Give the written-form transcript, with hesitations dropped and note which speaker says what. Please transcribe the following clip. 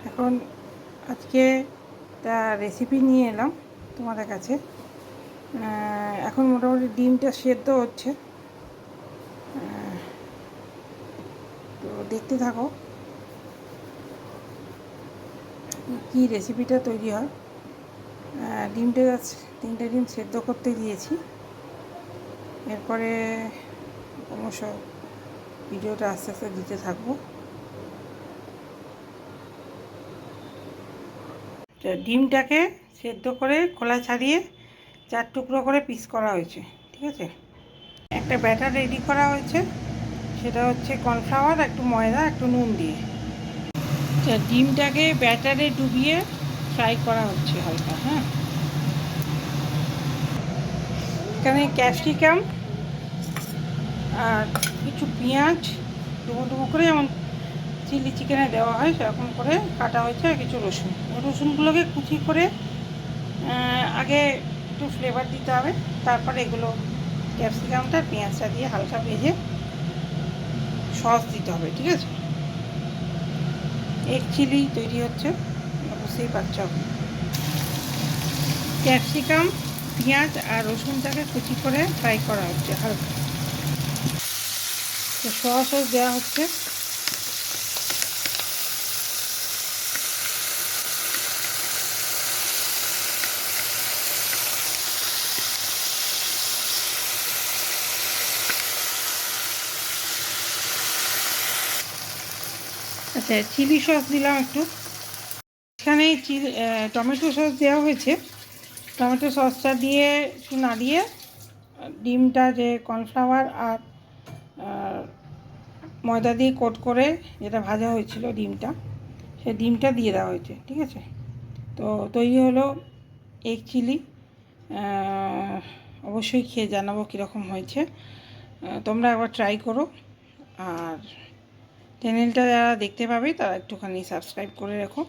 Speaker 1: এখন আজকে একটা রেসিপি নিয়ে এলাম তোমাদের কাছে। এখন মোটামুটি ডিমটা সেদ্ধ হচ্ছে, তো দেখতে থাকো কি রেসিপিটা তৈরি হয়। ডিমটা 3টে ডিম সেদ্ধ করতে দিয়েছি। এরপরে ক্রমশ ভিডিওটা আস্তে আস্তে দিতে থাকবো। ডিমটাকে সেদ্ধ করে খোলা ছাড়িয়ে 4 টুকরো করে পিস করা হয়েছে, ঠিক আছে। একটা ব্যাটার রেডি করা হয়েছে, সেটা হচ্ছে কর্নফ্লাওয়ার, একটু ময়দা, একটু নুন দিয়ে। ডিমটাকে ব্যাটারে ডুবিয়ে ফ্রাই করা হচ্ছে হালকা। হ্যাঁ, এখানে ক্যাপসিকাম আর কিছু পেঁয়াজ ডুবো ডুবো করে, যেমন চিলি চিকেনে দেওয়া হয় সেরকম করে কাটা হয়েছে, আর কিছু রসুনগুলোকে কুচি করে আগে একটু ফ্লেভার দিতে হবে, তারপরে এগুলো ক্যাপসিকামটা পেঁয়াজটা দিয়ে হালকা ভেজে সস দিতে হবে, ঠিক আছে। এগ চিলি তৈরি হচ্ছে, বুঝতেই পারছো। ক্যাপসিকাম, পেঁয়াজ আর রসুনটাকে কুচি করে ফ্রাই করা হচ্ছে হালকা, তো সস দেওয়া হচ্ছে। আচ্ছা, চিলি সস দিলাম একটু। এখানে টমেটো সস দেওয়া হয়েছে। টমেটো সসটা দিয়ে একটু নাড়িয়ে ডিমটা, যে কর্নফ্লাওয়ার আর ময়দা দিয়ে কোট করে যেটা ভাজা হয়েছিল ডিমটা, সেই ডিমটা দিয়ে দেওয়া হয়েছে, ঠিক আছে। তো তৈরি হলো এগ চিলি। অবশ্যই খেয়ে জানাবো কীরকম হয়েছে। তোমরা একবার ট্রাই করো। আর চ্যানেলটা যারা দেখতে পাবে তারা একটুখানি সাবস্ক্রাইব করে রেখো।